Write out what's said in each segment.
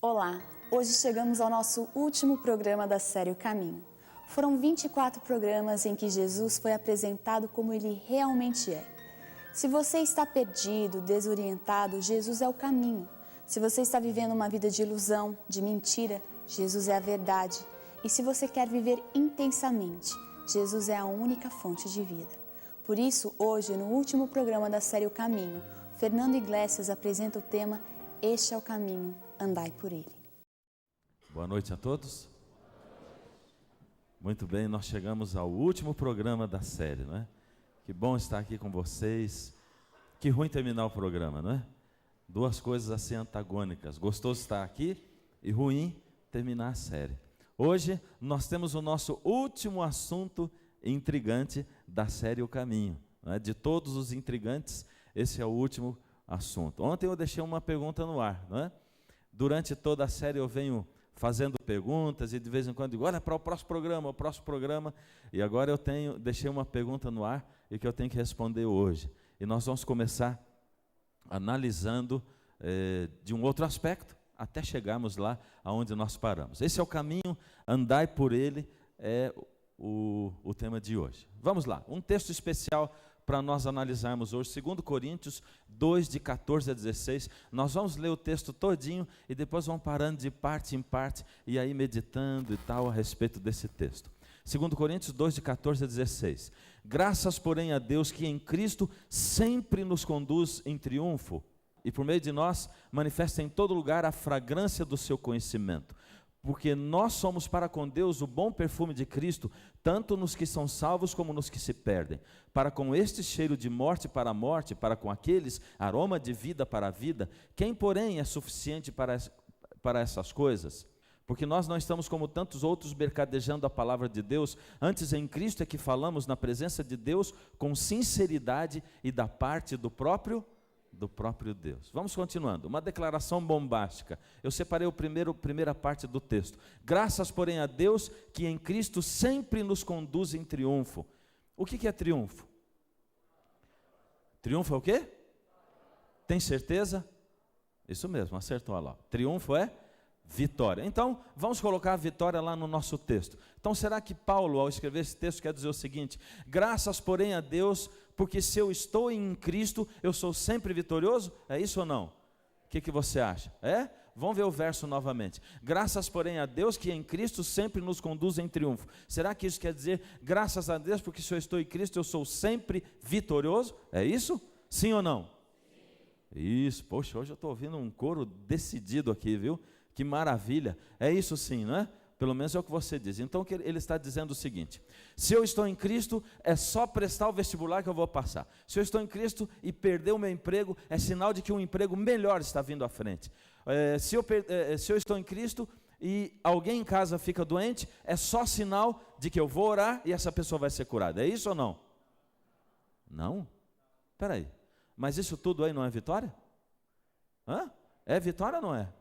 Olá, hoje chegamos ao nosso último programa da série O Caminho. Foram 24 programas em que Jesus foi apresentado como Ele realmente é. Se você está perdido, desorientado, Jesus é o caminho. Se você está vivendo uma vida de ilusão, de mentira, Jesus é a verdade. E se você quer viver intensamente, Jesus é a única fonte de vida. Por isso, hoje, no último programa da série O Caminho, Fernando Iglesias apresenta o tema Este é o Caminho, andai por ele. Boa noite a todos. Muito bem, nós chegamos ao último programa da série, não é? Que bom estar aqui com vocês. Que ruim terminar o programa, não é? Duas coisas assim antagônicas. Gostoso estar aqui e ruim terminar a série. Hoje nós temos o nosso último assunto intrigante da série O Caminho, não é? De todos os intrigantes, esse é o último assunto. Ontem eu deixei uma pergunta no ar, não é? Durante toda a série eu venho fazendo perguntas e de vez em quando digo, olha para o próximo programa, e agora eu deixei uma pergunta no ar e que eu tenho que responder hoje. E nós vamos começar analisando de um outro aspecto, até chegarmos lá aonde nós paramos. Esse é o caminho, andai por ele, é o tema de hoje. Vamos lá, um texto especial para nós analisarmos hoje, 2 Coríntios 2, de 14 a 16, nós vamos ler o texto todinho e depois vamos parando de parte em parte e aí meditando e tal a respeito desse texto. 2 Coríntios 2, de 14 a 16, graças porém a Deus que em Cristo sempre nos conduz em triunfo e por meio de nós manifesta em todo lugar a fragrância do seu conhecimento. Porque nós somos para com Deus o bom perfume de Cristo, tanto nos que são salvos como nos que se perdem. Para com este cheiro de morte para a morte, para com aqueles aroma de vida para a vida, quem porém é suficiente para essas coisas? Porque nós não estamos como tantos outros mercadejando a palavra de Deus, antes em Cristo é que falamos na presença de Deus com sinceridade e da parte do próprio Deus. Vamos continuando, uma declaração bombástica. Eu separei a primeira parte do texto. Graças, porém, a Deus que em Cristo sempre nos conduz em triunfo. O que é triunfo? Triunfo é o quê? Tem certeza? Isso mesmo, acertou lá. Triunfo é vitória. Então, vamos colocar a vitória lá no nosso texto. Então, será que Paulo, ao escrever esse texto, quer dizer o seguinte: graças, porém, a Deus, porque se eu estou em Cristo, eu sou sempre vitorioso? É isso ou não? O que você acha? É? Vamos ver o verso novamente. Graças, porém, a Deus, que em Cristo sempre nos conduz em triunfo. Será que isso quer dizer, graças a Deus, porque se eu estou em Cristo, eu sou sempre vitorioso? É isso? Sim ou não? Sim. Isso, poxa, hoje eu estou ouvindo um coro decidido aqui, viu? Que maravilha, é isso sim, não é? Pelo menos é o que você diz. Então ele está dizendo o seguinte: se eu estou em Cristo, é só prestar o vestibular que eu vou passar. Se eu estou em Cristo e perder o meu emprego, é sinal de que um emprego melhor está vindo à frente. Se eu estou em Cristo e alguém em casa fica doente, é só sinal de que eu vou orar e essa pessoa vai ser curada. É isso ou não? Não? Espera aí, mas isso tudo aí não é vitória? Hã? É vitória ou não é?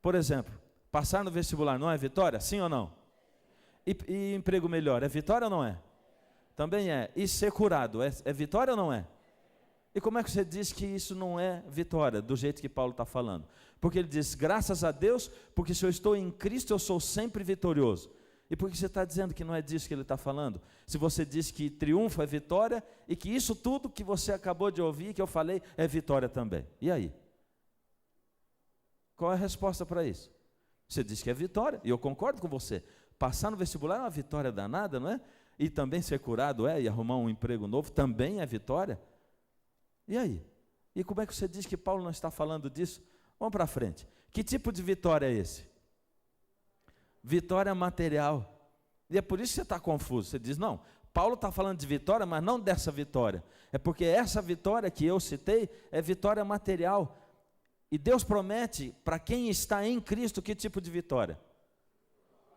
Por exemplo, passar no vestibular não é vitória? Sim ou não? E emprego melhor, é vitória ou não é? Também é. E ser curado, é vitória ou não é? E como é que você diz que isso não é vitória, do jeito que Paulo está falando? Porque ele diz, graças a Deus, porque se eu estou em Cristo, eu sou sempre vitorioso. E por que você está dizendo que não é disso que ele está falando? Se você diz que triunfo é vitória, e que isso tudo que você acabou de ouvir, que eu falei, é vitória também. E aí? Qual é a resposta para isso? Você diz que é vitória, e eu concordo com você. Passar no vestibular é uma vitória danada, não é? E também ser curado e arrumar um emprego novo também é vitória. E aí? E como é que você diz que Paulo não está falando disso? Vamos para frente. Que tipo de vitória é esse? Vitória material. E é por isso que você está confuso. Você diz, não, Paulo está falando de vitória, mas não dessa vitória. É porque essa vitória que eu citei é vitória material. E Deus promete para quem está em Cristo que tipo de vitória?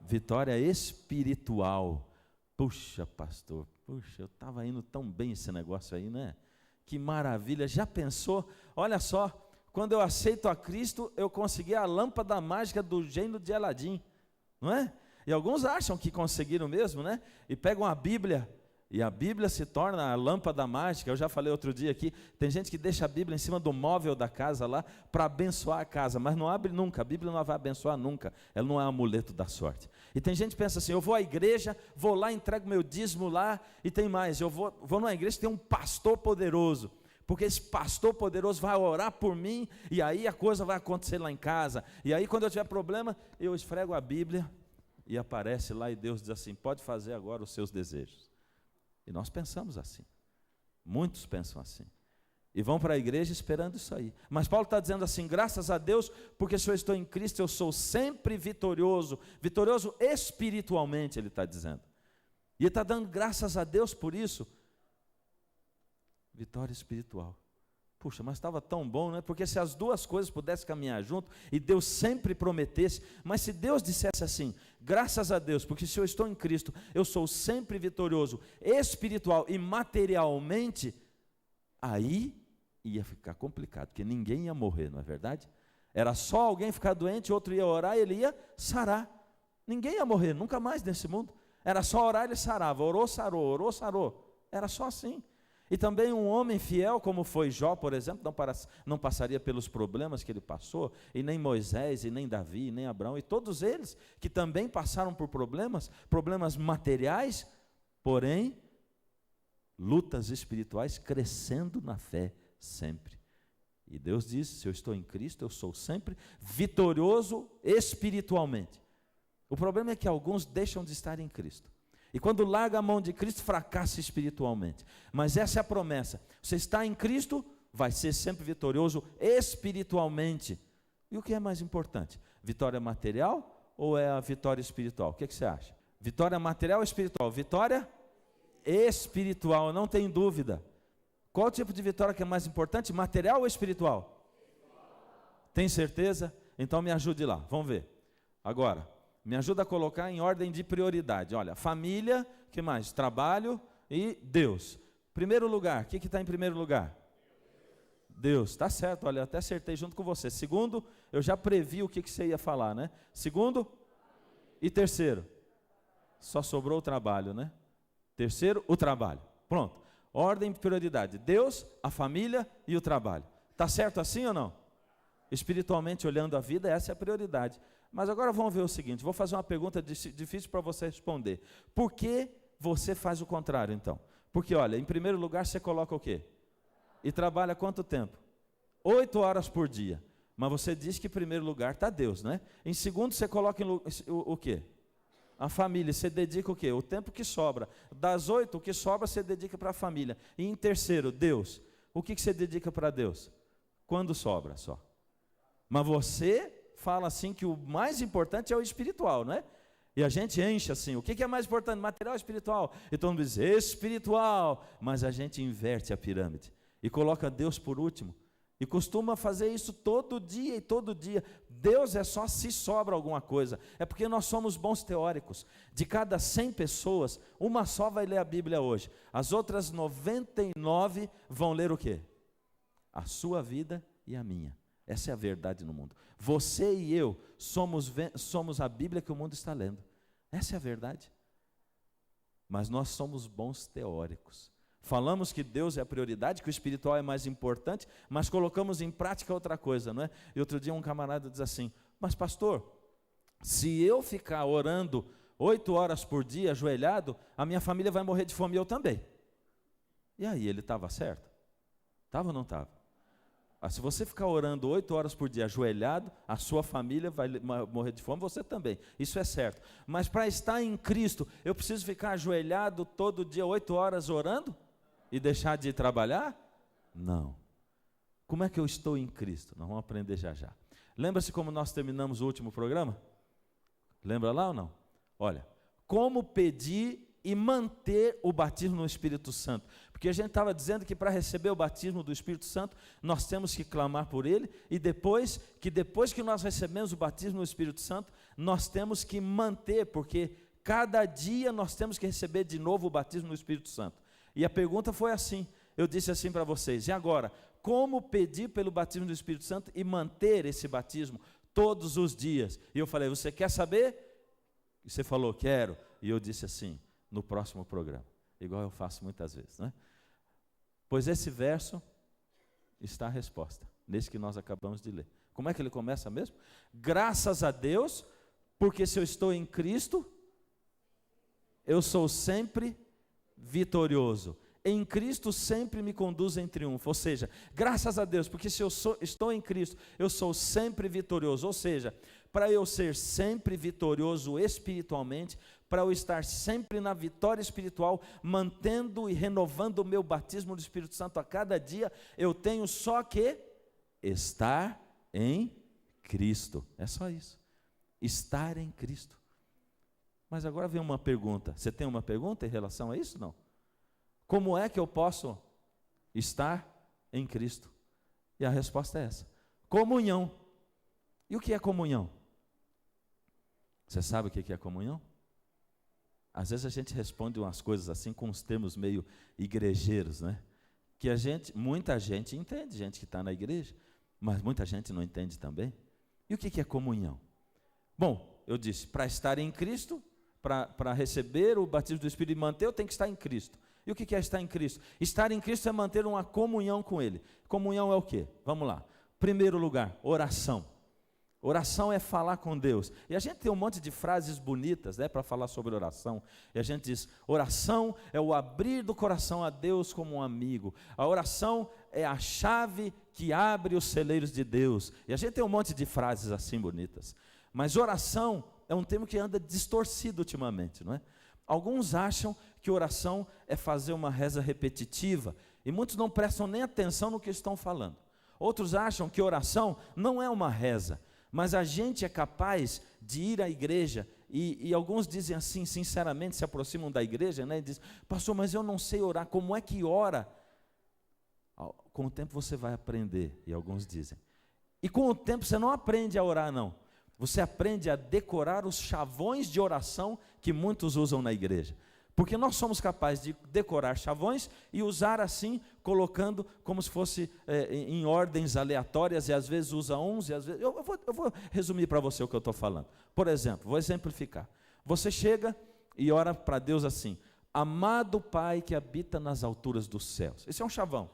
Vitória espiritual. Puxa, pastor, puxa, eu estava indo tão bem esse negócio aí, né? Que maravilha, já pensou? Olha só, quando eu aceito a Cristo, eu consegui a lâmpada mágica do gênio de Aladim, não é? E alguns acham que conseguiram mesmo, né? E pegam a Bíblia E a Bíblia se torna a lâmpada mágica. Eu já falei outro dia aqui, tem gente que deixa a Bíblia em cima do móvel da casa lá para abençoar a casa, mas não abre nunca, a Bíblia não vai abençoar nunca, ela não é um amuleto da sorte. E tem gente que pensa assim, eu vou à igreja, vou lá, entrego meu dízimo lá, e tem mais, eu vou numa igreja que tem um pastor poderoso, porque esse pastor poderoso vai orar por mim, e aí a coisa vai acontecer lá em casa, e aí quando eu tiver problema, eu esfrego a Bíblia, e aparece lá e Deus diz assim, pode fazer agora os seus desejos. E nós pensamos assim, muitos pensam assim, e vão para a igreja esperando isso aí. Mas Paulo está dizendo assim, graças a Deus, porque se eu estou em Cristo, eu sou sempre vitorioso, vitorioso espiritualmente, ele está dizendo. E ele está dando graças a Deus por isso, vitória espiritual. Puxa, mas estava tão bom, né? Porque se as duas coisas pudessem caminhar junto, e Deus sempre prometesse, mas se Deus dissesse assim, graças a Deus, porque se eu estou em Cristo, eu sou sempre vitorioso, espiritual e materialmente, aí ia ficar complicado, porque ninguém ia morrer, não é verdade? Era só alguém ficar doente, outro ia orar e ele ia sarar. Ninguém ia morrer, nunca mais nesse mundo. Era só orar e ele sarava, orou, sarou. Era só assim. E também um homem fiel, como foi Jó, por exemplo, não passaria pelos problemas que ele passou, e nem Moisés, e nem Davi, e nem Abraão, e todos eles que também passaram por problemas materiais, porém, lutas espirituais, crescendo na fé sempre. E Deus diz, se eu estou em Cristo, eu sou sempre vitorioso espiritualmente. O problema é que alguns deixam de estar em Cristo. E quando larga a mão de Cristo, fracassa espiritualmente. Mas essa é a promessa. Você está em Cristo, vai ser sempre vitorioso espiritualmente. E o que é mais importante? Vitória material ou é a vitória espiritual? O que você acha? Vitória material ou espiritual? Vitória espiritual, não tem dúvida. Qual tipo de vitória que é mais importante? Material ou espiritual? Tem certeza? Então me ajude lá, vamos ver. Agora, me ajuda a colocar em ordem de prioridade. Olha, família, o que mais? Trabalho e Deus. Primeiro lugar, o que está em primeiro lugar? Deus, está certo, olha, eu até acertei junto com você. Segundo, eu já previ o que você ia falar, né? Segundo e terceiro, só sobrou o trabalho, né? Terceiro, o trabalho. Pronto, ordem de prioridade, Deus, a família e o trabalho. Está certo assim ou não? Espiritualmente olhando a vida, essa é a prioridade. Mas agora vamos ver o seguinte, vou fazer uma pergunta difícil para você responder. Por que você faz o contrário então? Porque olha, em primeiro lugar você coloca o quê? E trabalha quanto tempo? 8 horas por dia. Mas você diz que em primeiro lugar está Deus, né? Em segundo você coloca o quê? A família, você dedica o quê? O tempo que sobra. Das 8, o que sobra você dedica para a família. E em terceiro, Deus. O que você dedica para Deus? Quando sobra só. Mas você fala assim que o mais importante é o espiritual, não é? E a gente enche assim, o que é mais importante, material ou espiritual? E todo mundo diz, espiritual, mas a gente inverte a pirâmide e coloca Deus por último. E costuma fazer isso todo dia e todo dia. Deus é só se sobra alguma coisa. É porque nós somos bons teóricos. De cada 100 pessoas, uma só vai ler a Bíblia hoje. As outras 99 vão ler o quê? A sua vida e a minha. Essa é a verdade no mundo. Você e eu somos a Bíblia que o mundo está lendo. Essa é a verdade. Mas nós somos bons teóricos. Falamos que Deus é a prioridade, que o espiritual é mais importante, mas colocamos em prática outra coisa, não é? E outro dia um camarada diz assim, mas pastor, se eu ficar orando 8 horas por dia, ajoelhado, a minha família vai morrer de fome e eu também. E aí, ele estava certo? Estava ou não estava? Se você ficar orando 8 horas por dia ajoelhado, a sua família vai morrer de fome, você também, isso é certo. Mas para estar em Cristo, eu preciso ficar ajoelhado todo dia 8 horas orando? E deixar de trabalhar? Não. Como é que eu estou em Cristo? Nós vamos aprender já já. Lembra-se como nós terminamos o último programa? Lembra lá ou não? Olha, como pedir e manter o batismo no Espírito Santo. Porque a gente estava dizendo que para receber o batismo do Espírito Santo, nós temos que clamar por ele, e depois que nós recebemos o batismo no Espírito Santo, nós temos que manter, porque cada dia nós temos que receber de novo o batismo no Espírito Santo. E a pergunta foi assim, eu disse assim para vocês, e agora, como pedir pelo batismo do Espírito Santo e manter esse batismo todos os dias? E eu falei, você quer saber? E você falou, quero. E eu disse assim, no próximo programa. igual eu faço muitas vezes, né? Pois esse verso está a resposta, nesse que nós acabamos de ler. Como é que ele começa mesmo? Graças a Deus, porque se eu estou em Cristo, eu sou sempre vitorioso. Em Cristo sempre me conduz em triunfo. Ou seja, graças a Deus, porque se eu estou em Cristo, eu sou sempre vitorioso. Ou seja, para eu ser sempre vitorioso espiritualmente, para eu estar sempre na vitória espiritual, mantendo e renovando o meu batismo do Espírito Santo a cada dia, eu tenho só que estar em Cristo. É só isso. Estar em Cristo. Mas agora vem uma pergunta. Você tem uma pergunta em relação a isso? Não? Como é que eu posso estar em Cristo? E a resposta é essa: comunhão. E o que é comunhão? Você sabe o que é comunhão? Às vezes a gente responde umas coisas assim com uns termos meio igrejeiros, né? Que muita gente entende, gente que está na igreja, mas muita gente não entende também. E o que é comunhão? Bom, eu disse, para estar em Cristo, para receber o batismo do Espírito e manter, eu tenho que estar em Cristo. E o que é estar em Cristo? Estar em Cristo é manter uma comunhão com Ele. Comunhão é o quê? Vamos lá. Primeiro lugar, oração. Oração é falar com Deus. E a gente tem um monte de frases bonitas, né, para falar sobre oração. E a gente diz, oração é o abrir do coração a Deus como um amigo. A oração é a chave que abre os celeiros de Deus. E a gente tem um monte de frases assim bonitas. Mas oração é um termo que anda distorcido ultimamente, não é? Alguns acham que oração é fazer uma reza repetitiva, e muitos não prestam nem atenção no que estão falando. Outros acham que oração não é uma reza, mas a gente é capaz de ir à igreja, e alguns dizem assim, sinceramente, se aproximam da igreja, né, e dizem, pastor, mas eu não sei orar, como é que ora? Com o tempo você vai aprender, e alguns dizem. E com o tempo você não aprende a orar, não. Você aprende a decorar os chavões de oração que muitos usam na igreja. Porque nós somos capazes de decorar chavões e usar assim, colocando como se fosse em ordens aleatórias, e às vezes usa uns, e às vezes... Eu vou resumir para você o que eu estou falando. Por exemplo, vou exemplificar. Você chega e ora para Deus assim, amado Pai que habita nas alturas dos céus. Esse é um chavão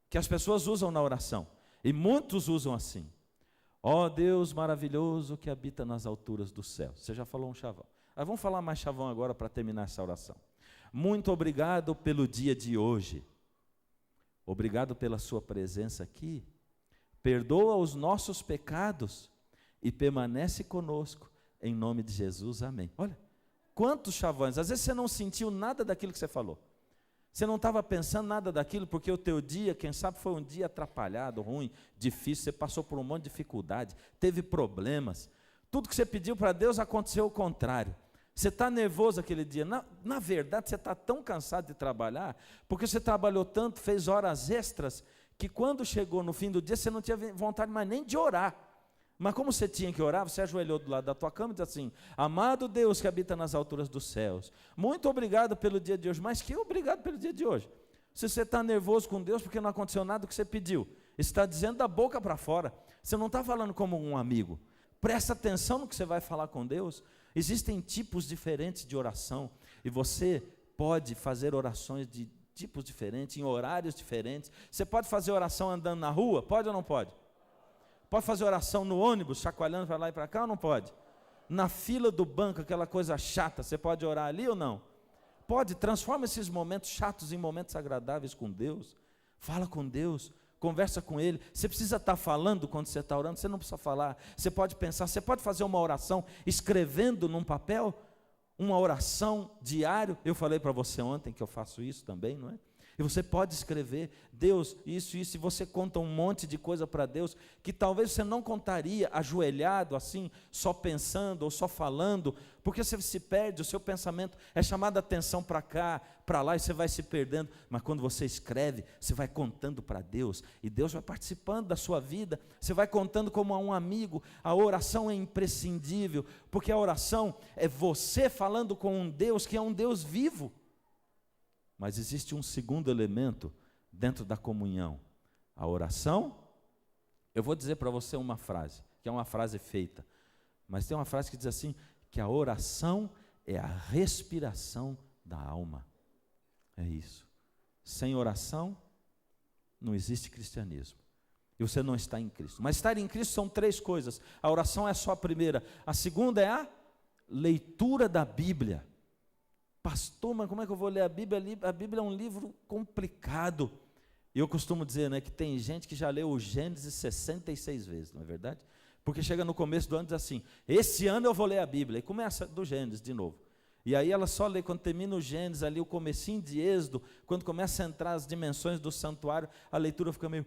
que as pessoas usam na oração, e muitos usam assim. Ó Deus maravilhoso que habita nas alturas dos céus. Você já falou um chavão. Mas vamos falar mais chavão agora para terminar essa oração. Muito obrigado pelo dia de hoje. Obrigado pela sua presença aqui. Perdoa os nossos pecados e permanece conosco. Em nome de Jesus, amém. Olha, quantos chavões. Às vezes você não sentiu nada daquilo que você falou. Você não estava pensando nada daquilo, porque o teu dia, quem sabe, foi um dia atrapalhado, ruim, difícil, você passou por um monte de dificuldade, teve problemas. Tudo que você pediu para Deus aconteceu o contrário. Você está nervoso aquele dia. Na verdade, você está tão cansado de trabalhar, porque você trabalhou tanto, fez horas extras, que quando chegou no fim do dia, você não tinha vontade mais nem de orar. Mas como você tinha que orar, você ajoelhou do lado da tua cama e disse assim, amado Deus que habita nas alturas dos céus, muito obrigado pelo dia de hoje. Mas que obrigado pelo dia de hoje? Se você está nervoso com Deus porque não aconteceu nada do que você pediu, está dizendo da boca para fora, você não está falando como um amigo. Presta atenção no que você vai falar com Deus. Existem tipos diferentes de oração, e você pode fazer orações de tipos diferentes, em horários diferentes. Você pode fazer oração andando na rua, pode ou não pode? Pode fazer oração no ônibus, chacoalhando para lá e para cá, ou não pode? Na fila do banco, aquela coisa chata, você pode orar ali ou não? Pode. Transforma esses momentos chatos em momentos agradáveis com Deus. Fala com Deus, conversa com Ele. Você precisa estar falando quando você está orando, você não precisa falar. Você pode pensar, você pode fazer uma oração escrevendo num papel, uma oração diário. Eu falei para você ontem que eu faço isso também, não é? E você pode escrever, Deus, isso, e você conta um monte de coisa para Deus, que talvez você não contaria ajoelhado assim, só pensando ou só falando, porque você se perde, o seu pensamento é chamado a atenção para cá, para lá, e você vai se perdendo. Mas quando você escreve, você vai contando para Deus, e Deus vai participando da sua vida, você vai contando como a um amigo. A oração é imprescindível, porque a oração é você falando com um Deus que é um Deus vivo. Mas existe um segundo elemento dentro da comunhão. A oração, eu vou dizer para você uma frase, que é uma frase feita, mas tem uma frase que diz assim, que a oração é a respiração da alma. É isso. Sem oração, não existe cristianismo. E você não está em Cristo. Mas estar em Cristo são 3 coisas. A oração é só a primeira. A segunda é a leitura da Bíblia. Pastor, mas como é que eu vou ler a Bíblia? A Bíblia é um livro complicado. E eu costumo dizer, né, que tem gente que já leu o Gênesis 66 vezes, não é verdade? Porque chega no começo do ano e diz assim, esse ano eu vou ler a Bíblia. E começa do Gênesis de novo. E aí ela só lê, quando termina o Gênesis, ali o comecinho de Êxodo, quando começa a entrar as dimensões do santuário, a leitura fica meio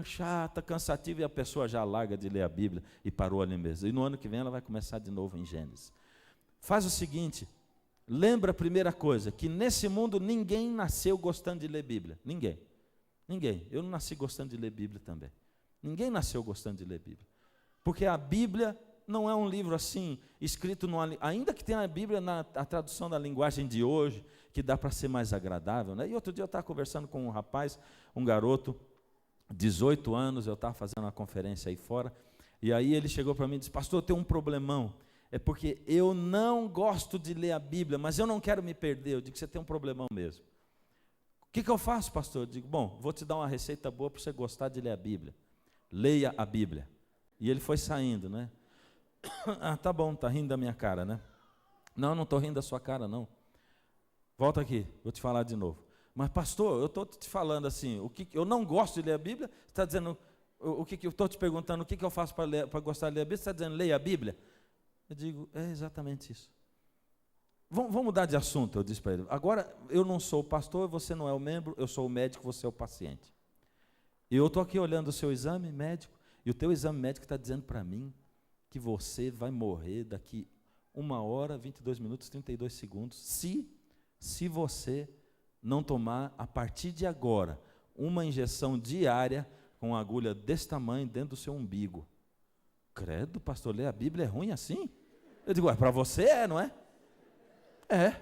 chata, cansativa, e a pessoa já larga de ler a Bíblia e parou ali mesmo. E no ano que vem ela vai começar de novo em Gênesis. Faz o seguinte, lembra a primeira coisa, que nesse mundo ninguém nasceu gostando de ler Bíblia. Ninguém. Eu não nasci gostando de ler Bíblia também. Ninguém nasceu gostando de ler Bíblia. Porque a Bíblia não é um livro assim, escrito ainda que tenha a Bíblia a tradução da linguagem de hoje, que dá para ser mais agradável, né? E outro dia eu estava conversando com um rapaz, um garoto, 18 anos, eu estava fazendo uma conferência aí fora, e aí ele chegou para mim e disse, pastor, eu tenho um problemão, é porque eu não gosto de ler a Bíblia, mas eu não quero me perder. Eu digo, você tem um problemão mesmo. O que eu faço, pastor? Eu digo, bom, vou te dar uma receita boa para você gostar de ler a Bíblia. Leia a Bíblia. E ele foi saindo, né? Ah, tá bom, tá rindo da minha cara, né? Não estou rindo da sua cara, não. Volta aqui, vou te falar de novo. Mas pastor, eu estou te falando assim, eu não gosto de ler a Bíblia, você está dizendo, eu estou te perguntando o que eu faço para gostar de ler a Bíblia, você está dizendo, leia a Bíblia? Eu digo, é exatamente isso. Vamos mudar de assunto, eu disse para ele. Agora, eu não sou o pastor, você não é o membro, eu sou o médico, você é o paciente. E eu estou aqui olhando o seu exame médico, e o teu exame médico está dizendo para mim que você vai morrer daqui 1 hora, 22 minutos, 32 segundos, se você não tomar, a partir de agora, uma injeção diária com uma agulha desse tamanho dentro do seu umbigo. Credo, pastor, ler a Bíblia é ruim assim? Eu digo, para você não é? É.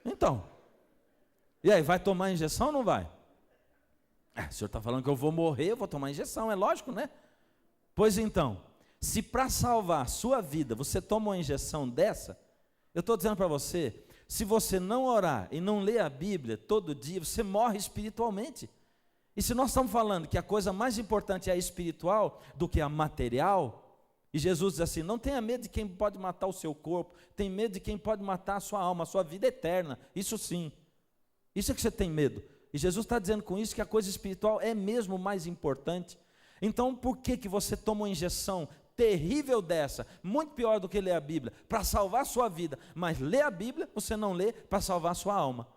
Então. E aí, vai tomar injeção ou não vai? O senhor está falando que eu vou morrer, eu vou tomar injeção, é lógico, né? Pois então, se para salvar a sua vida você toma uma injeção dessa, eu estou dizendo para você, se você não orar e não ler a Bíblia todo dia, você morre espiritualmente. E se nós estamos falando que a coisa mais importante é a espiritual do que a material, e Jesus diz assim, não tenha medo de quem pode matar o seu corpo, tem medo de quem pode matar a sua alma, a sua vida eterna, isso sim, isso é que você tem medo. E Jesus está dizendo com isso que a coisa espiritual é mesmo mais importante. Então por que você toma uma injeção terrível dessa, muito pior do que ler a Bíblia, para salvar a sua vida, mas ler a Bíblia você não lê para salvar a sua alma?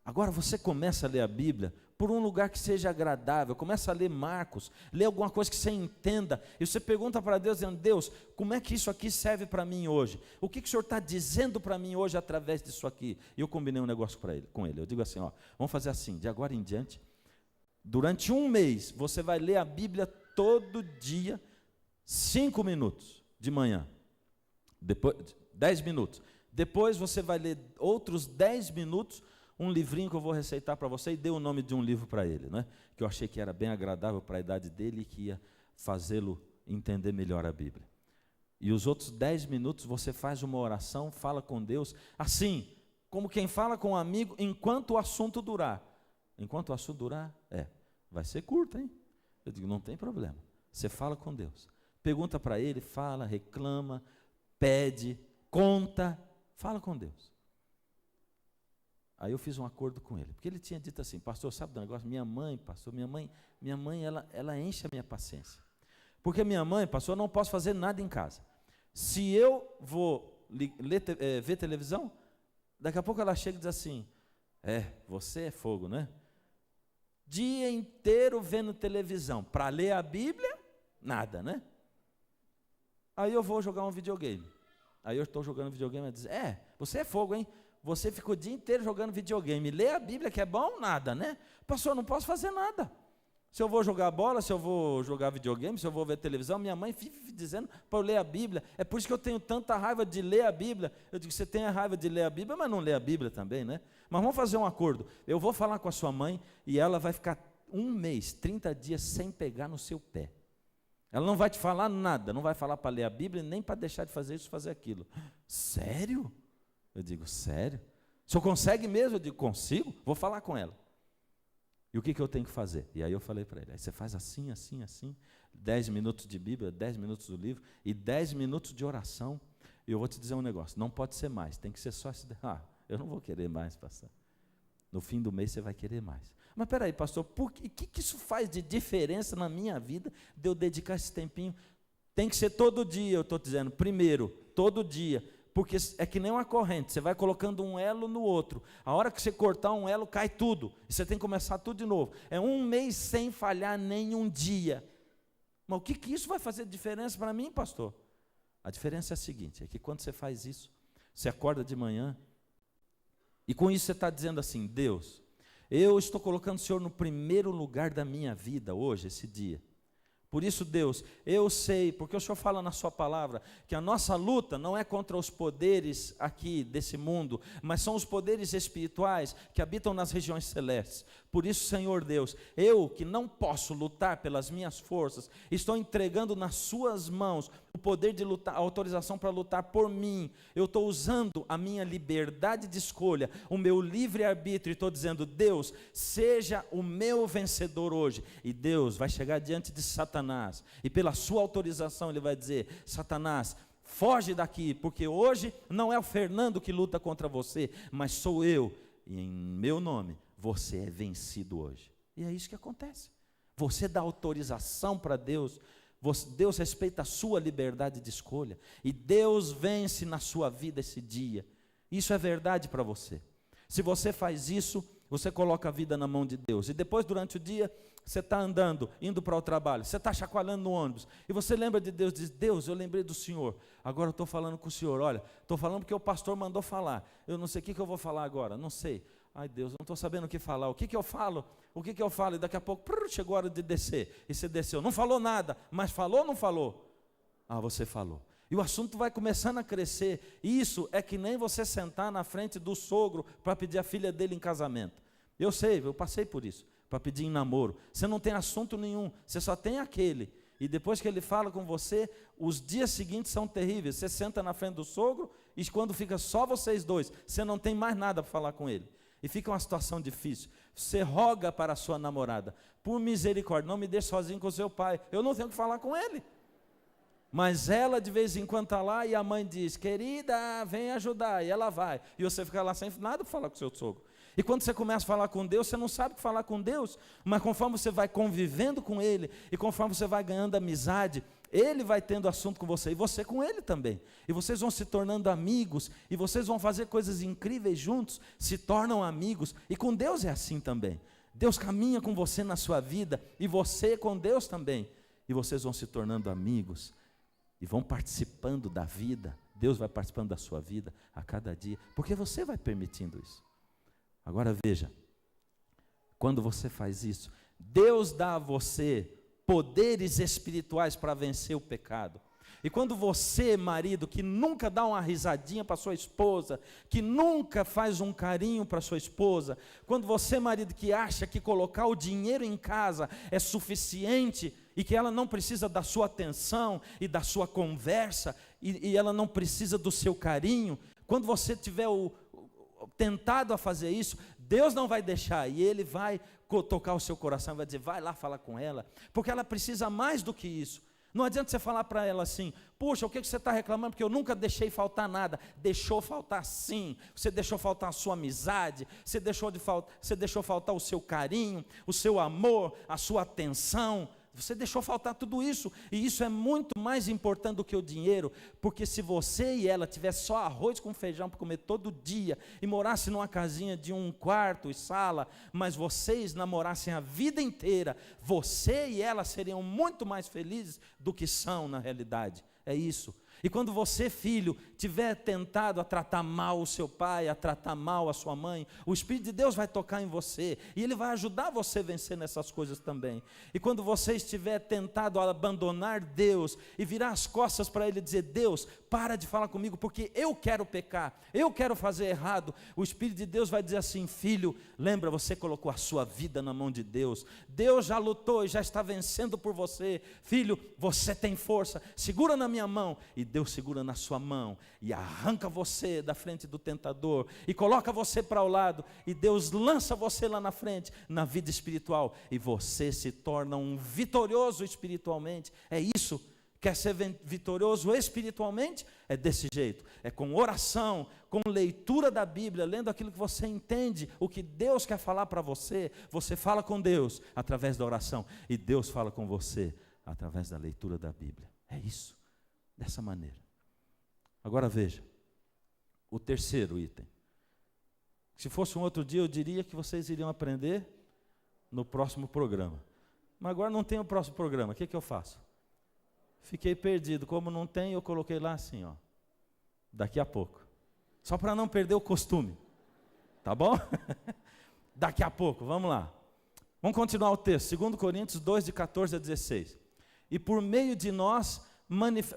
Agora você começa a ler a Bíblia por um lugar que seja agradável, começa a ler Marcos, lê alguma coisa que você entenda, e você pergunta para Deus, dizendo, Deus, como é que isso aqui serve para mim hoje? O que o Senhor está dizendo para mim hoje através disso aqui? E eu combinei um negócio com ele, eu digo assim, vamos fazer assim, de agora em diante, durante 1 mês, você vai ler a Bíblia todo dia, 5 minutos de manhã, depois 10 minutos, depois você vai ler outros 10 minutos, um livrinho que eu vou receitar para você, e dei o nome de um livro para ele, né? Que eu achei que era bem agradável para a idade dele e que ia fazê-lo entender melhor a Bíblia. E os outros 10 minutos você faz uma oração, fala com Deus, assim, como quem fala com um amigo, enquanto o assunto durar. Enquanto o assunto durar, vai ser curto, hein? Eu digo, não tem problema, você fala com Deus, pergunta para ele, fala, reclama, pede, conta, fala com Deus. Aí eu fiz um acordo com ele, porque ele tinha dito assim, pastor, sabe do negócio? Minha mãe, pastor, minha mãe ela enche a minha paciência. Porque minha mãe, pastor, eu não posso fazer nada em casa. Se eu vou ver televisão, daqui a pouco ela chega e diz assim, você é fogo, né? Dia inteiro vendo televisão, para ler a Bíblia, nada, né? Aí eu vou jogar um videogame. Aí eu estou jogando videogame, ela diz, você é fogo, hein? Você fica o dia inteiro jogando videogame, lê a Bíblia que é bom, nada, né? Pastor, eu não posso fazer nada. Se eu vou jogar bola, se eu vou jogar videogame, se eu vou ver televisão, minha mãe fica dizendo para eu ler a Bíblia. É por isso que eu tenho tanta raiva de ler a Bíblia. Eu digo, você tem a raiva de ler a Bíblia, mas não lê a Bíblia também, né? Mas vamos fazer um acordo. Eu vou falar com a sua mãe e ela vai ficar 1 mês, 30 dias sem pegar no seu pé. Ela não vai te falar nada, não vai falar para ler a Bíblia, nem para deixar de fazer isso, fazer aquilo. Sério? Eu digo, sério? O senhor consegue mesmo? Eu digo, consigo, vou falar com ela. E o que eu tenho que fazer? E aí eu falei para ele, aí você faz assim, assim, assim, 10 minutos de Bíblia, 10 minutos do livro e 10 minutos de oração. E eu vou te dizer um negócio, não pode ser mais, tem que ser só esse. Eu não vou querer mais, pastor. No fim do mês você vai querer mais. Mas peraí, pastor, o que isso faz de diferença na minha vida de eu dedicar esse tempinho? Tem que ser todo dia, eu estou dizendo, primeiro, todo dia. Porque é que nem uma corrente, você vai colocando um elo no outro. A hora que você cortar um elo, cai tudo. E você tem que começar tudo de novo. É um mês sem falhar nenhum dia. Mas o que isso vai fazer diferença para mim, pastor? A diferença é a seguinte, é que quando você faz isso, você acorda de manhã, e com isso você está dizendo assim, Deus, eu estou colocando o Senhor no primeiro lugar da minha vida hoje, esse dia. Por isso, Deus, eu sei, porque o Senhor fala na sua palavra, que a nossa luta não é contra os poderes aqui desse mundo, mas são os poderes espirituais que habitam nas regiões celestes. Por isso, Senhor Deus, eu que não posso lutar pelas minhas forças, estou entregando nas suas mãos o poder de lutar, a autorização para lutar por mim. Eu estou usando a minha liberdade de escolha, o meu livre-arbítrio, e estou dizendo, Deus, seja o meu vencedor hoje. E Deus vai chegar diante de Satanás, e pela sua autorização ele vai dizer, Satanás, foge daqui, porque hoje não é o Fernando que luta contra você, mas sou eu, e em meu nome, você é vencido hoje. E é isso que acontece. Você dá autorização para Deus, Deus respeita a sua liberdade de escolha, e Deus vence na sua vida esse dia. Isso é verdade para você. Se você faz isso, você coloca a vida na mão de Deus, e depois durante o dia, você está andando, indo para o trabalho, você está chacoalhando no ônibus, e você lembra de Deus, diz, Deus, eu lembrei do Senhor, agora eu estou falando com o Senhor, olha, estou falando porque o pastor mandou falar, eu não sei o que eu vou falar agora, não sei, ai Deus, eu não estou sabendo o que falar, o que eu falo, e daqui a pouco, chegou a hora de descer, e você desceu, não falou nada, mas falou ou não falou? Você falou. E o assunto vai começando a crescer. Isso é que nem você sentar na frente do sogro para pedir a filha dele em casamento. Eu sei, eu passei por isso, para pedir em namoro. Você não tem assunto nenhum, você só tem aquele. E depois que ele fala com você, os dias seguintes são terríveis. Você senta na frente do sogro e quando fica só vocês dois, você não tem mais nada para falar com ele. E fica uma situação difícil. Você roga para a sua namorada, por misericórdia, não me deixe sozinho com o seu pai. Eu não tenho que falar com ele. Mas ela de vez em quando está lá e a mãe diz, querida, vem ajudar, e ela vai, e você fica lá sem nada para falar com o seu sogro. E quando você começa a falar com Deus, você não sabe o que falar com Deus, mas conforme você vai convivendo com Ele, e conforme você vai ganhando amizade, Ele vai tendo assunto com você, e você com Ele também, e vocês vão se tornando amigos, e vocês vão fazer coisas incríveis juntos, se tornam amigos, e com Deus é assim também. Deus caminha com você na sua vida, e você com Deus também, e vocês vão se tornando amigos, e vão participando da vida, Deus vai participando da sua vida a cada dia, porque você vai permitindo isso. Agora veja, quando você faz isso, Deus dá a você poderes espirituais para vencer o pecado. E quando você, marido, que nunca dá uma risadinha para sua esposa, que nunca faz um carinho para sua esposa, quando você, marido, que acha que colocar o dinheiro em casa é suficiente e que ela não precisa da sua atenção e da sua conversa, e ela não precisa do seu carinho, quando você tiver tentado a fazer isso, Deus não vai deixar, e Ele vai tocar o seu coração, vai dizer, vai lá falar com ela, porque ela precisa mais do que isso. Não adianta você falar para ela assim, puxa, o que você está reclamando? Porque eu nunca deixei faltar nada. Deixou faltar sim, você deixou faltar a sua amizade, você deixou faltar o seu carinho, o seu amor, a sua atenção. Você deixou faltar tudo isso, e isso é muito mais importante do que o dinheiro, porque se você e ela tivessem só arroz com feijão para comer todo dia, e morassem numa casinha de 1 quarto e sala, mas vocês namorassem a vida inteira, você e ela seriam muito mais felizes do que são na realidade, é isso. E quando você, filho, tiver tentado a tratar mal o seu pai, a tratar mal a sua mãe, o Espírito de Deus vai tocar em você, e Ele vai ajudar você a vencer nessas coisas também. E quando você estiver tentado a abandonar Deus, e virar as costas para Ele e dizer, Deus, para de falar comigo, porque eu quero pecar, eu quero fazer errado, o Espírito de Deus vai dizer assim, filho, lembra, você colocou a sua vida na mão de Deus, Deus já lutou e já está vencendo por você, filho, você tem força, segura na minha mão, e Deus segura na sua mão e arranca você da frente do tentador e coloca você para o lado, e Deus lança você lá na frente, na vida espiritual, e você se torna um vitorioso espiritualmente. É isso. Quer ser vitorioso espiritualmente? É desse jeito, é com oração, com leitura da Bíblia, lendo aquilo que você entende, o que Deus quer falar para você. Você fala com Deus através da oração, e Deus fala com você através da leitura da Bíblia. É isso, dessa maneira. Agora veja, o terceiro item. Se fosse um outro dia, eu diria que vocês iriam aprender no próximo programa. Mas agora não tem o próximo programa, o que eu faço? Fiquei perdido, como não tem, eu coloquei lá assim, ó, daqui a pouco, só para não perder o costume, tá bom? Daqui a pouco, vamos lá, vamos continuar o texto, 2 Coríntios 2, de 14 a 16, e por meio de nós,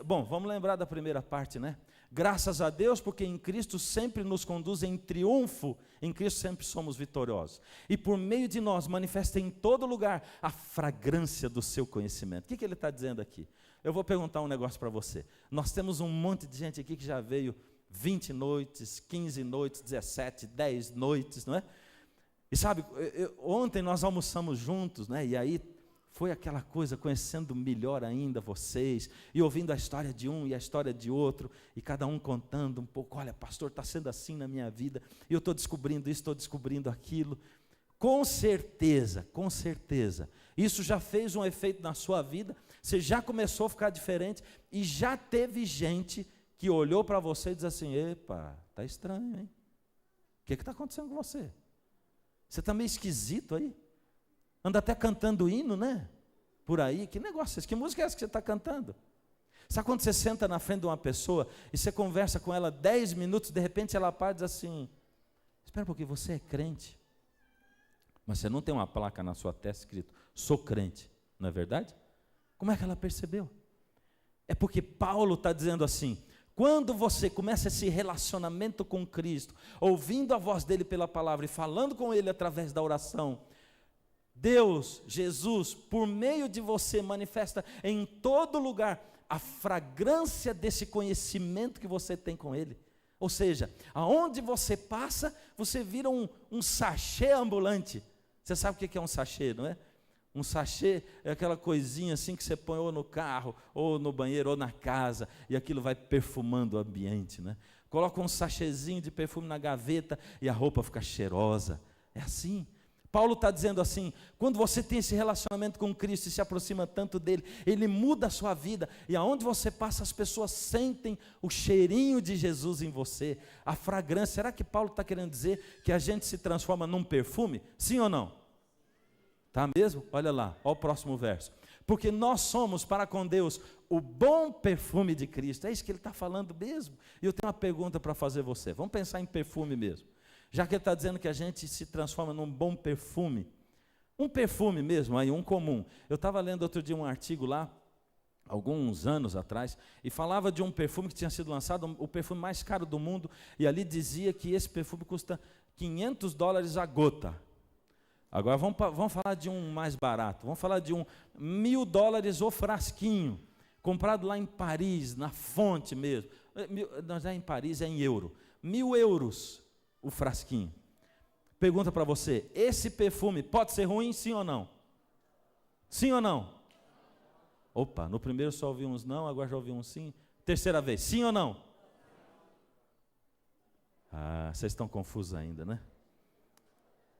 bom, vamos lembrar da primeira parte, né? Graças a Deus, porque em Cristo sempre nos conduz em triunfo, em Cristo sempre somos vitoriosos, e por meio de nós manifesta em todo lugar a fragrância do seu conhecimento. O que ele está dizendo aqui? Eu vou perguntar um negócio para você. Nós temos um monte de gente aqui que já veio 20 noites, 15 noites, 17, 10 noites, não é? E sabe, ontem nós almoçamos juntos, né? E aí foi aquela coisa, conhecendo melhor ainda vocês, e ouvindo a história de um e a história de outro, e cada um contando um pouco, olha, pastor, está sendo assim na minha vida, e eu estou descobrindo isso, estou descobrindo aquilo. Com certeza, isso já fez um efeito na sua vida, você já começou a ficar diferente, e já teve gente que olhou para você e disse assim, epa, está estranho, hein? O que está acontecendo com você? Você está meio esquisito aí? Anda até cantando hino, né? Por aí, que negócio é esse? Que música é essa que você está cantando? Sabe quando você senta na frente de uma pessoa e você conversa com ela 10 minutos, de repente ela para e diz assim, espera um pouquinho, você é crente? Mas você não tem uma placa na sua testa escrito, sou crente, não é verdade? Como é que ela percebeu? É porque Paulo está dizendo assim, quando você começa esse relacionamento com Cristo, ouvindo a voz dele pela palavra e falando com ele através da oração, Deus, Jesus, por meio de você, manifesta em todo lugar a fragrância desse conhecimento que você tem com ele. Ou seja, aonde você passa, você vira um sachê ambulante. Você sabe o que é um sachê, não é? Um sachê é aquela coisinha assim que você põe ou no carro, ou no banheiro, ou na casa, e aquilo vai perfumando o ambiente, né? Coloca um sachêzinho de perfume na gaveta e a roupa fica cheirosa. É assim. Paulo está dizendo assim, quando você tem esse relacionamento com Cristo e se aproxima tanto dele, ele muda a sua vida, e aonde você passa as pessoas sentem o cheirinho de Jesus em você, a fragrância. Será que Paulo está querendo dizer que a gente se transforma num perfume? Sim ou não? Tá mesmo? Olha lá, olha o próximo verso. Porque nós somos para com Deus o bom perfume de Cristo. É isso que ele está falando mesmo. E eu tenho uma pergunta para fazer você. Vamos pensar em perfume mesmo. Já que ele está dizendo que a gente se transforma num bom perfume. Um perfume mesmo, aí um comum. Eu estava lendo outro dia um artigo lá, alguns anos atrás, e falava de um perfume que tinha sido lançado, o perfume mais caro do mundo, e ali dizia que esse perfume custa $500 a gota. Agora vamos falar de um mais barato, vamos falar de um $1.000 o frasquinho, comprado lá em Paris, na fonte mesmo. Não é em Paris, é em euro. 1.000 euros o frasquinho. Pergunta para você, esse perfume pode ser ruim, sim ou não? Sim ou não? Opa, no primeiro só ouvi uns não, agora já ouvi um sim. Terceira vez, sim ou não? Ah, vocês estão confusos ainda, né?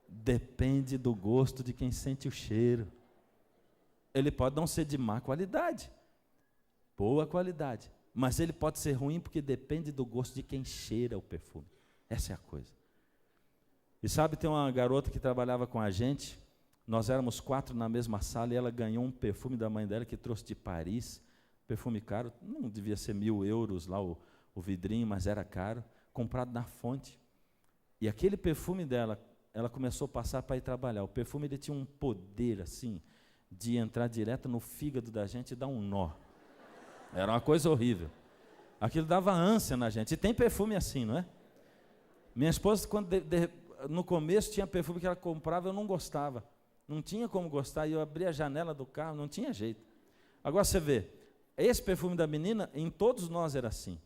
Depende do gosto de quem sente o cheiro. Ele pode não ser de má qualidade, boa qualidade, mas ele pode ser ruim porque depende do gosto de quem cheira o perfume. Essa é a coisa. E sabe, tem uma garota que trabalhava com a gente, nós éramos 4 na mesma sala, e ela ganhou um perfume da mãe dela que trouxe de Paris, perfume caro, não devia ser 1.000 euros lá o vidrinho, mas era caro, comprado na fonte. E aquele perfume dela, ela começou a passar para ir trabalhar. O perfume ele tinha um poder assim, de entrar direto no fígado da gente e dar um nó. Era uma coisa horrível. Aquilo dava ânsia na gente. E tem perfume assim, não é? Minha esposa, quando no começo tinha perfume que ela comprava, eu não gostava. Não tinha como gostar. E eu abria a janela do carro, não tinha jeito. Agora você vê, esse perfume da menina, em todos nós era assim.